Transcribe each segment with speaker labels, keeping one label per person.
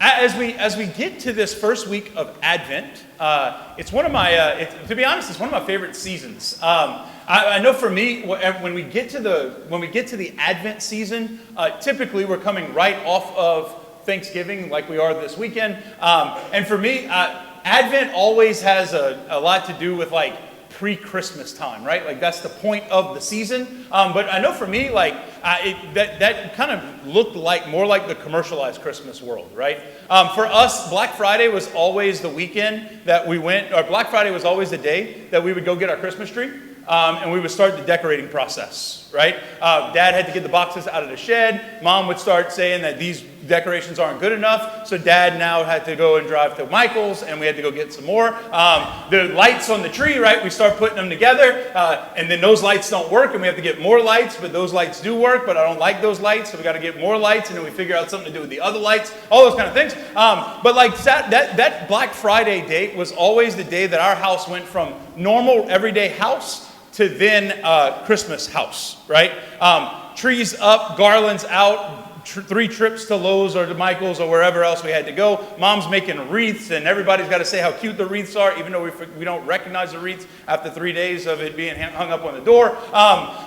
Speaker 1: As we get to this first week of Advent, it's one of my, to be honest, it's one of my favorite seasons. I know for me, when we get to the Advent season, typically we're coming right off of Thanksgiving, like we are this weekend. And for me, Advent always has a lot to do with like pre-Christmas time, right? Like that's the point of the season. But I know for me, like that kind of looked like more like the commercialized Christmas world, right? For us, Black Friday was always the weekend that we went, or Black Friday was always the day that we would go get our Christmas tree. And we would start the decorating process, right? Dad had to get the boxes out of the shed. Mom would start saying that these decorations aren't good enough. So Dad now had to go and drive to Michael's, and we had to go get some more. The lights on the tree, right? We start putting them together, and then those lights don't work, and we have to get more lights, but those lights do work, but I don't like those lights, so we got to get more lights, and then we figure out something to do with the other lights, all those kind of things. But like that Black Friday date was always the day that our house went from normal everyday house to then Christmas house, right? Trees up, garlands out, 3 trips to Lowe's or to Michael's or wherever else we had to go. Mom's making wreaths, and everybody's got to say how cute the wreaths are, even though we don't recognize the wreaths after 3 days of it being hung up on the door.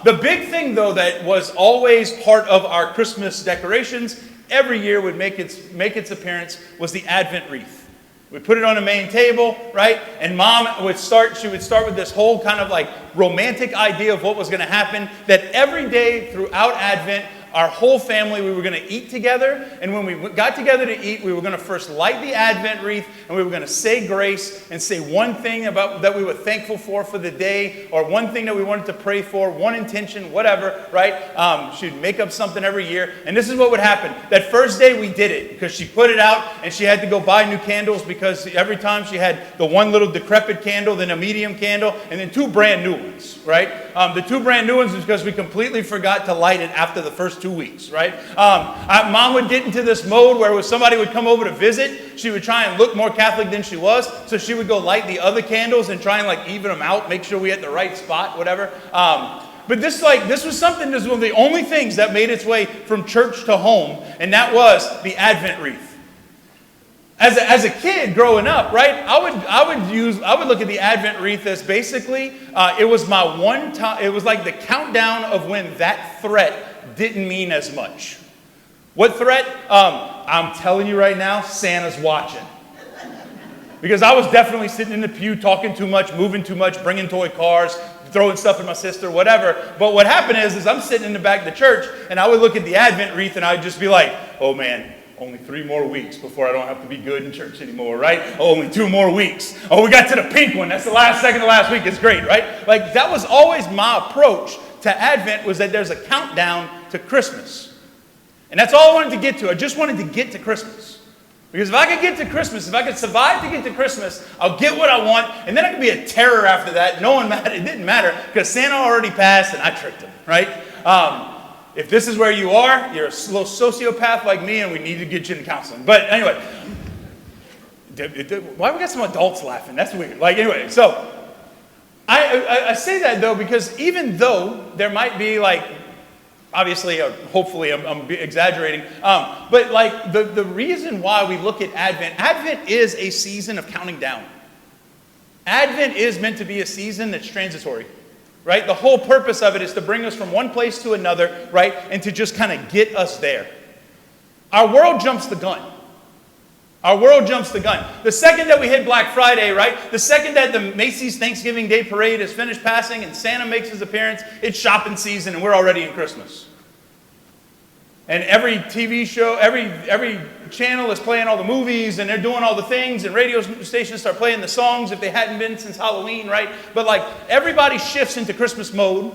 Speaker 1: The big thing, though, that was always part of our Christmas decorations, every year would make its appearance, was the Advent wreath. We put it on the main table, right? And Mom would start with this whole kind of like romantic idea of what was going to happen, that every day throughout Advent, our whole family, we were going to eat together. And when we got together to eat, we were going to first light the Advent wreath, and we were going to say grace and say one thing about that we were thankful for the day, or one thing that we wanted to pray for, one intention, whatever, right? She'd make up something every year. And this is what would happen. That first day we did it because she put it out, and she had to go buy new candles because every time she had the one little decrepit candle, then a medium candle, and then 2 brand new ones, right? The 2 brand new ones is because we completely forgot to light it after the first 2 weeks, right? Mom would get into this mode where somebody would come over to visit, she would try and look more Catholic than she was, so she would go light the other candles and try and like even them out, make sure we had the right spot, whatever. But this was something, this was one of the only things that made its way from church to home, and that was the Advent wreath. As a kid growing up, right, I would look at the Advent wreath as basically, it was my one time, it was like the countdown of when that threat didn't mean as much. What threat? I'm telling you right now, Santa's watching. Because I was definitely sitting in the pew talking too much, moving too much, bringing toy cars, throwing stuff at my sister, whatever. But what happened is I'm sitting in the back of the church, and I would look at the Advent wreath, and I would just be like, oh man, only 3 more weeks before I don't have to be good in church anymore, right? Oh, only 2 more weeks. Oh, we got to the pink one. That's the second to last week. It's great, right? Like that was always my approach to Advent, was that there's a countdown to Christmas. And that's all I wanted to get to. I just wanted to get to Christmas. Because if I could get to Christmas, if I could survive to get to Christmas, I'll get what I want, and then I could be a terror after that. It didn't matter, because Santa already passed and I tricked him, right? If this is where you are, you're a little sociopath like me, and we need to get you in counseling. But anyway, why we got some adults laughing? That's weird. Like anyway, so I say that though because even though there might be like, obviously, hopefully I'm exaggerating, but like the reason why we look at Advent is a season of counting down. Advent is meant to be a season that's transitory. Right? The whole purpose of it is to bring us from one place to another, right? And to just kind of get us there. Our world jumps the gun. Our world jumps the gun. The second that we hit Black Friday, right? The second that the Macy's Thanksgiving Day Parade is finished passing and Santa makes his appearance, it's shopping season and we're already in Christmas. And every TV show, every channel is playing all the movies, and they're doing all the things, and radio stations start playing the songs if they hadn't been since Halloween, right? But like everybody shifts into Christmas mode,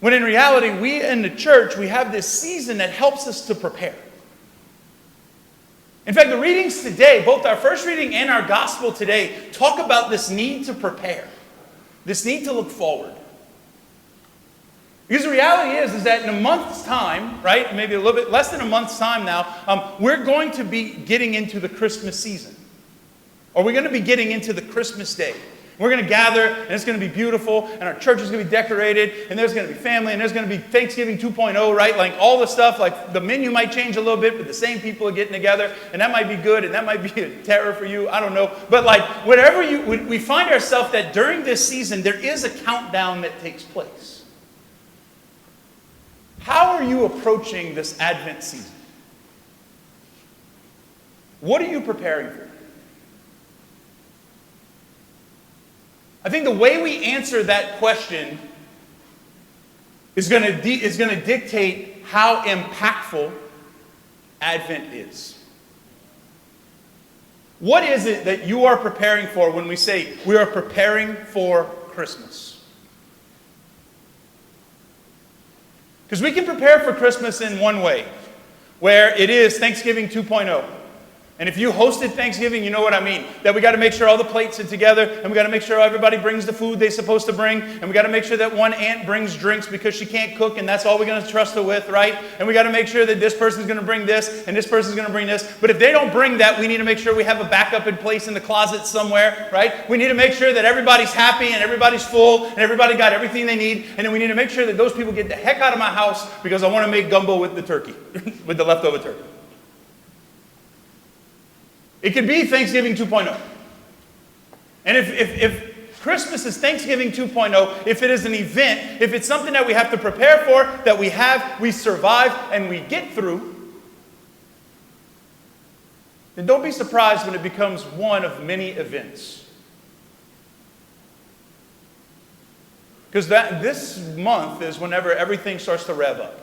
Speaker 1: when in reality, we in the church, we have this season that helps us to prepare. In fact, the readings today, both our first reading and our gospel today, talk about this need to prepare, this need to look forward. Because the reality is that in a month's time, right, maybe a little bit less than a month's time now, we're going to be getting into the Christmas season. Or we're going to be getting into the Christmas day. We're going to gather, and it's going to be beautiful, and our church is going to be decorated, and there's going to be family, and there's going to be Thanksgiving 2.0, right? Like all the stuff, like the menu might change a little bit, but the same people are getting together, and that might be good, and that might be a terror for you. I don't know. But like whatever we find ourselves that during this season, there is a countdown that takes place. How are you approaching this Advent season? What are you preparing for? I think the way we answer that question is going to dictate how impactful Advent is. What is it that you are preparing for when we say we are preparing for Christmas? Because we can prepare for Christmas in one way, where it is Thanksgiving 2.0. And if you hosted Thanksgiving, you know what I mean. That we got to make sure all the plates are together, and we got to make sure everybody brings the food they're supposed to bring, and we got to make sure that one aunt brings drinks because she can't cook, and that's all we're going to trust her with, right? And we got to make sure that this person's going to bring this, and this person's going to bring this. But if they don't bring that, we need to make sure we have a backup in place in the closet somewhere, right? We need to make sure that everybody's happy and everybody's full and everybody got everything they need. And then we need to make sure that those people get the heck out of my house because I want to make gumbo with the turkey, with the leftover turkey. It could be Thanksgiving 2.0. And if Christmas is Thanksgiving 2.0, if it is an event, if it's something that we have to prepare for, that we survive, and we get through, then don't be surprised when it becomes one of many events. Because this month is whenever everything starts to rev up.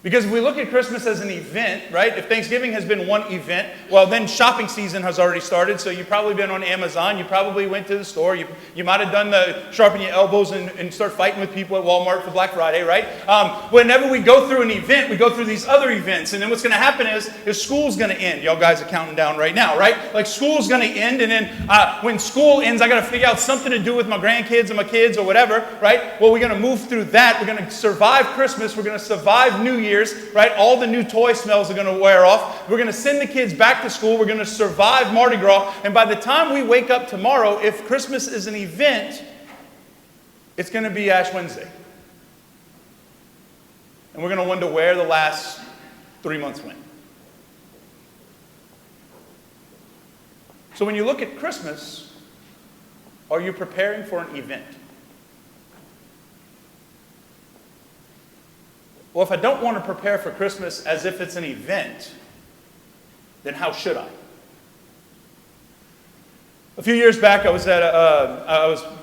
Speaker 1: Because if we look at Christmas as an event, right? If Thanksgiving has been one event, well, then shopping season has already started. So you've probably been on Amazon. You probably went to the store. You might have done the sharpen your elbows and start fighting with people at Walmart for Black Friday, right? Whenever we go through an event, we go through these other events. And then what's going to happen is school's going to end. Y'all guys are counting down right now, right? Like school's going to end. And then when school ends, I got to figure out something to do with my grandkids and my kids or whatever, right? Well, we're going to move through that. We're going to survive Christmas. We're going to survive New Year's. Right? All the new toy smells are going to wear off. We're going to send the kids back to school. We're going to survive Mardi Gras. And by the time we wake up tomorrow, if Christmas is an event, it's going to be Ash Wednesday. And we're going to wonder where the last 3 months went. So when you look at Christmas, are you preparing for an event? Well, if I don't want to prepare for Christmas as if it's an event, then how should I? A few years back, I was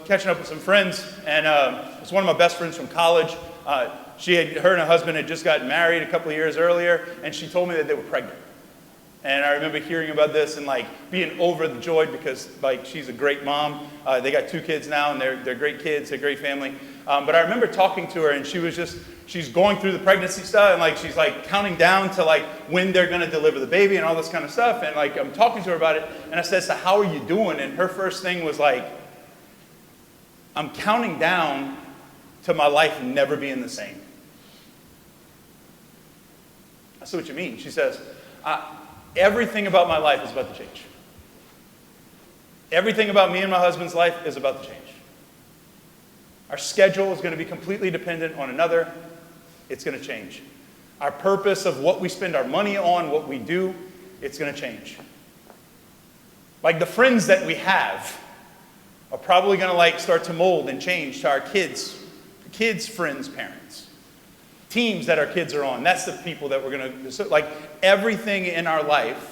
Speaker 1: catching up with some friends, and it was one of my best friends from college. Her and her husband had just gotten married a couple of years earlier, and she told me that they were pregnant. And I remember hearing about this and being overjoyed because she's a great mom. They got 2 kids now, and they're great kids, they're a great family. But I remember talking to her, and she's going through the pregnancy stuff, and she's counting down to when they're going to deliver the baby and all this kind of stuff. And I'm talking to her about it, and I said, "So how are you doing?" And her first thing was "I'm counting down to my life never being the same." I said, "What you mean?" She says, "Everything about my life is about to change. Everything about me and my husband's life is about to change. Our schedule is going to be completely dependent on another. It's going to change. Our purpose of what we spend our money on, what we do, it's going to change. The friends that we have are probably going to start to mold and change to our kids' friends' parents. Teams that our kids are on, that's the people that we're going to, everything in our life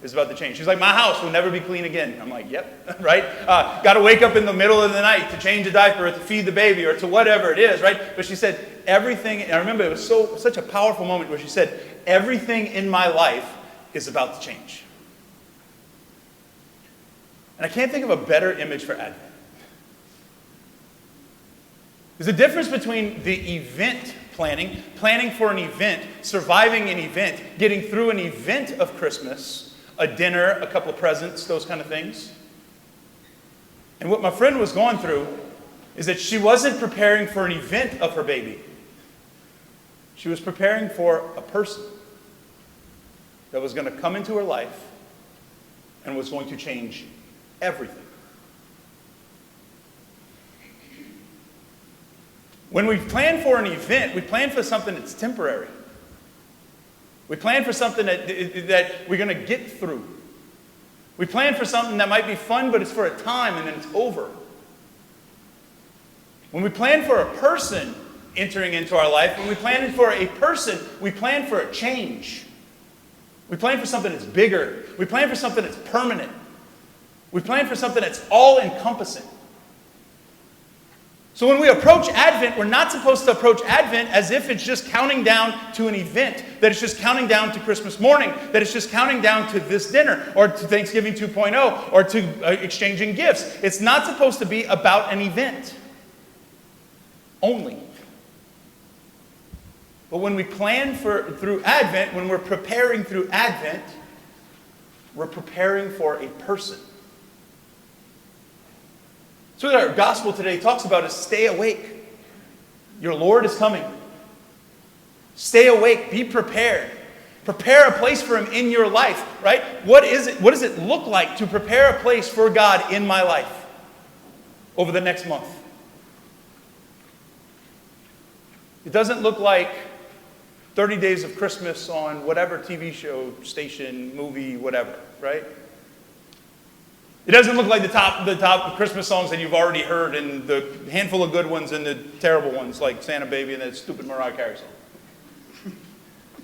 Speaker 1: is about to change." She's like, "My house will never be clean again." I'm like, "Yep," right? Got to wake up in the middle of the night to change a diaper or to feed the baby or to whatever it is, right? But she said, everything, and I remember it was such a powerful moment where she said, "Everything in my life is about to change." And I can't think of a better image for Advent. There's a difference between the event planning for an event, surviving an event, getting through an event of Christmas, a dinner, a couple of presents, those kind of things. And what my friend was going through is that she wasn't preparing for an event of her baby. She was preparing for a person that was going to come into her life and was going to change everything. When we plan for an event, we plan for something that's temporary. We plan for something that we're going to get through. We plan for something that might be fun, but it's for a time and then it's over. When we plan for a person entering into our life, when we plan for a person, we plan for a change. We plan for something that's bigger. We plan for something that's permanent. We plan for something that's all-encompassing. So when we approach Advent, we're not supposed to approach Advent as if it's just counting down to an event, that it's just counting down to Christmas morning, that it's just counting down to this dinner, or to Thanksgiving 2.0, or to exchanging gifts. It's not supposed to be about an event only. But when we plan through Advent, when we're preparing through Advent, we're preparing for a person. So what our gospel today talks about is stay awake. Your Lord is coming. Stay awake. Be prepared. Prepare a place for Him in your life, right? What does it look like to prepare a place for God in my life over the next month? It doesn't look like 30 Days of Christmas on whatever TV show, station, movie, whatever, right? It doesn't look like the top Christmas songs that you've already heard and the handful of good ones and the terrible ones like Santa Baby and that stupid Mariah Carey song.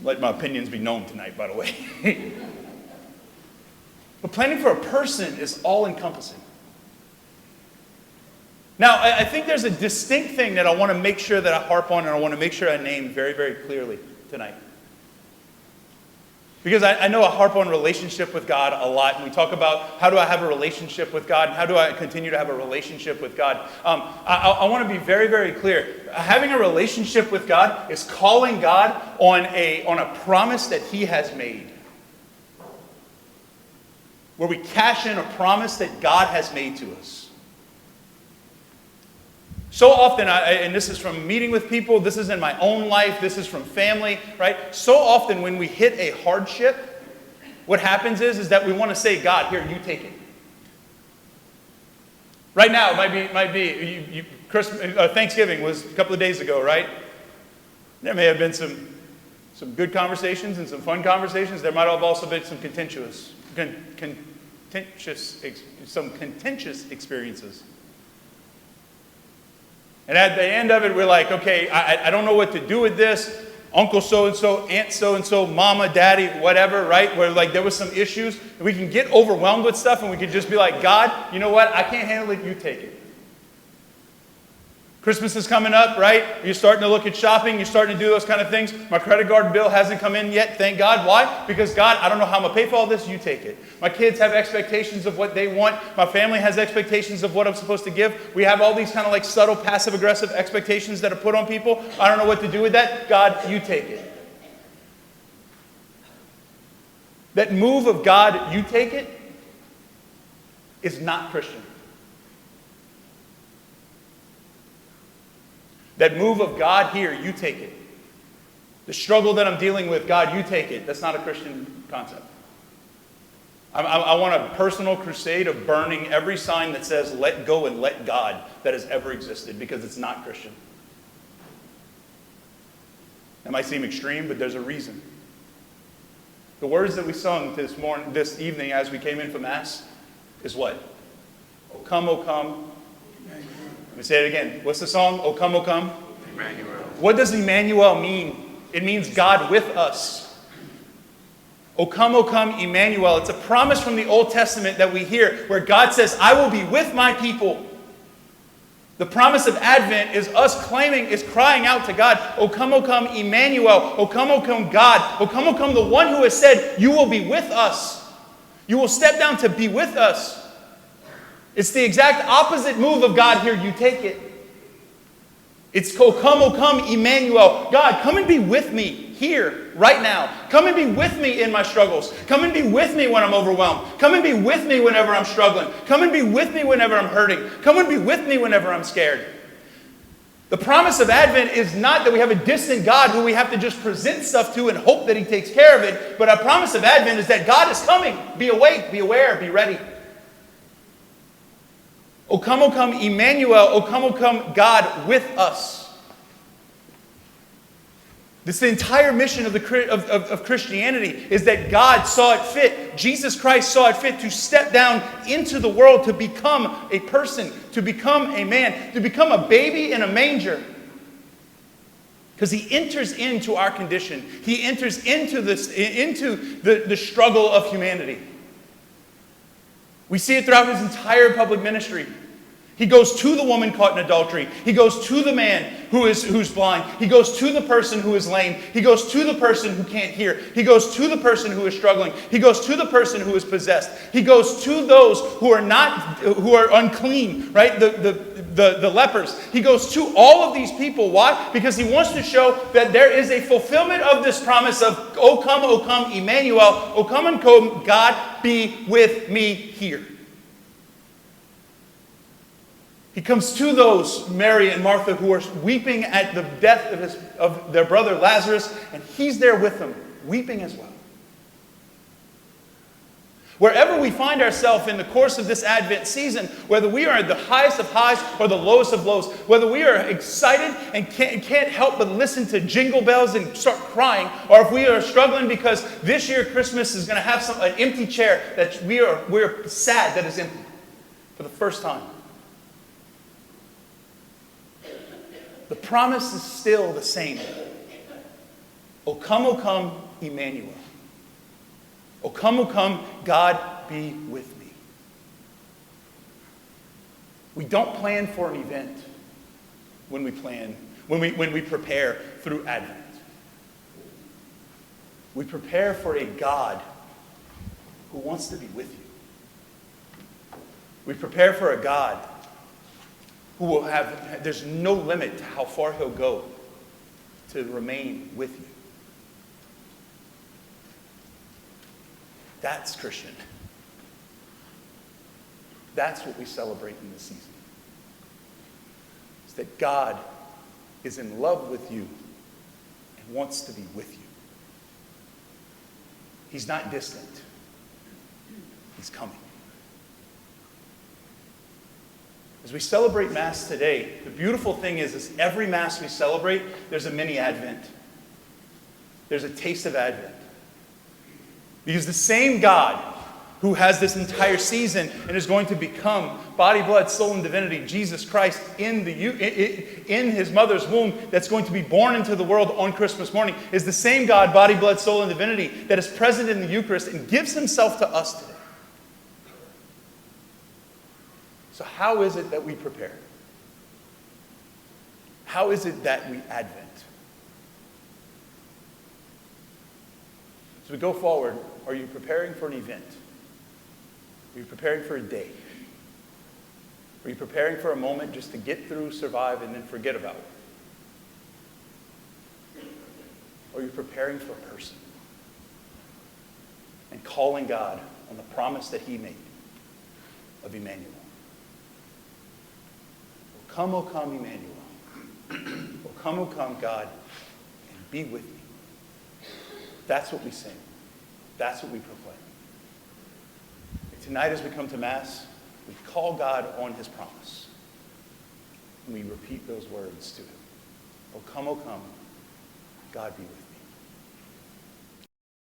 Speaker 1: Let my opinions be known tonight, by the way. But planning for a person is all-encompassing. Now, I think there's a distinct thing that I want to make sure that I harp on and I want to make sure I name very, very clearly tonight. Because I know I harp on relationship with God a lot, and we talk about how do I have a relationship with God, and how do I continue to have a relationship with God. I want to be very, very clear. Having a relationship with God is calling God on a promise that He has made. Where we cash in a promise that God has made to us. So often, and this is from meeting with people, this is in my own life, this is from family, right? So often when we hit a hardship, what happens is that we want to say, God, here, you take it. Right now, it might be Thanksgiving was a couple of days ago, right? There may have been some good conversations and some fun conversations. There might have also been some contentious experiences. And at the end of it, we're like, okay, I don't know what to do with this. Uncle so-and-so, aunt so-and-so, mama, daddy, whatever, right? Where like there was some issues. And we can get overwhelmed with stuff and we can just be like, God, you know what? I can't handle it. You take it. Christmas is coming up, right? You're starting to look at shopping. You're starting to do those kind of things. My credit card bill hasn't come in yet. Thank God. Why? Because God, I don't know how I'm going to pay for all this. You take it. My kids have expectations of what they want. My family has expectations of what I'm supposed to give. We have all these kind of like subtle passive-aggressive expectations that are put on people. I don't know what to do with that. God, you take it. That move of God, you take it, is not Christian. That move of God, here, you take it. The struggle that I'm dealing with, God, you take it. That's not a Christian concept. I want a personal crusade of burning every sign that says let go and let God that has ever existed, because it's not Christian. That might seem extreme, but there's a reason. The words that we sung this evening as we came in for Mass is what? O come, O come. Let me say it again. What's the song? O come, O come.
Speaker 2: Emmanuel.
Speaker 1: What does Emmanuel mean? It means God with us. O come, Emmanuel. It's a promise from the Old Testament that we hear where God says, I will be with my people. The promise of Advent is us crying out to God, O come, Emmanuel. O come, God. O come, the one who has said, you will be with us. You will step down to be with us. It's the exact opposite move of God here. You take it. It's O come, Emmanuel. God, come and be with me here, right now. Come and be with me in my struggles. Come and be with me when I'm overwhelmed. Come and be with me whenever I'm struggling. Come and be with me whenever I'm hurting. Come and be with me whenever I'm scared. The promise of Advent is not that we have a distant God who we have to just present stuff to and hope that He takes care of it. But our promise of Advent is that God is coming. Be awake, be aware, be ready. O come, Emmanuel. O come, God with us. This is the entire mission of Christianity, is that God saw it fit, Jesus Christ saw it fit to step down into the world to become a person, to become a man, to become a baby in a manger. Because he enters into our condition. He enters into the struggle of humanity. We see it throughout his entire public ministry. He goes to the woman caught in adultery. He goes to the man who's blind. He goes to the person who is lame. He goes to the person who can't hear. He goes to the person who is struggling. He goes to the person who is possessed. He goes to those who are unclean, right? The lepers. He goes to all of these people. Why? Because he wants to show that there is a fulfillment of this promise of, O come, Emmanuel, O come and come, God be with me here. He comes to those, Mary and Martha, who are weeping at the death of their brother Lazarus, and he's there with them, weeping as well. Wherever we find ourselves in the course of this Advent season, whether we are at the highest of highs or the lowest of lows, whether we are excited and can't help but listen to jingle bells and start crying, or if we are struggling because this year Christmas is going to have an empty chair that we're sad that is empty for the first time. The promise is still the same. O come, Emmanuel. O come, God be with me. We don't plan for an event when we prepare through Advent. We prepare for a God who wants to be with you. We prepare for a God who will there's no limit to how far he'll go to remain with you. That's Christian. That's what we celebrate in this season. It's that God is in love with you and wants to be with you. He's not distant. He's coming. As we celebrate Mass today, the beautiful thing is every Mass we celebrate, there's a mini Advent. There's a taste of Advent. Because the same God who has this entire season and is going to become body, blood, soul, and divinity, Jesus Christ in his mother's womb, that's going to be born into the world on Christmas morning, is the same God, body, blood, soul, and divinity, that is present in the Eucharist and gives himself to us today. So how is it that we prepare? How is it that we Advent? As we go forward, are you preparing for an event? Are you preparing for a day? Are you preparing for a moment just to get through, survive, and then forget about it? Or are you preparing for a person? And calling God on the promise that he made of Emmanuel. O come, Emmanuel. O come, God, and be with me. That's what we sing. That's what we proclaim. And tonight as we come to Mass, we call God on his promise. And we repeat those words to him. O come, God be with me.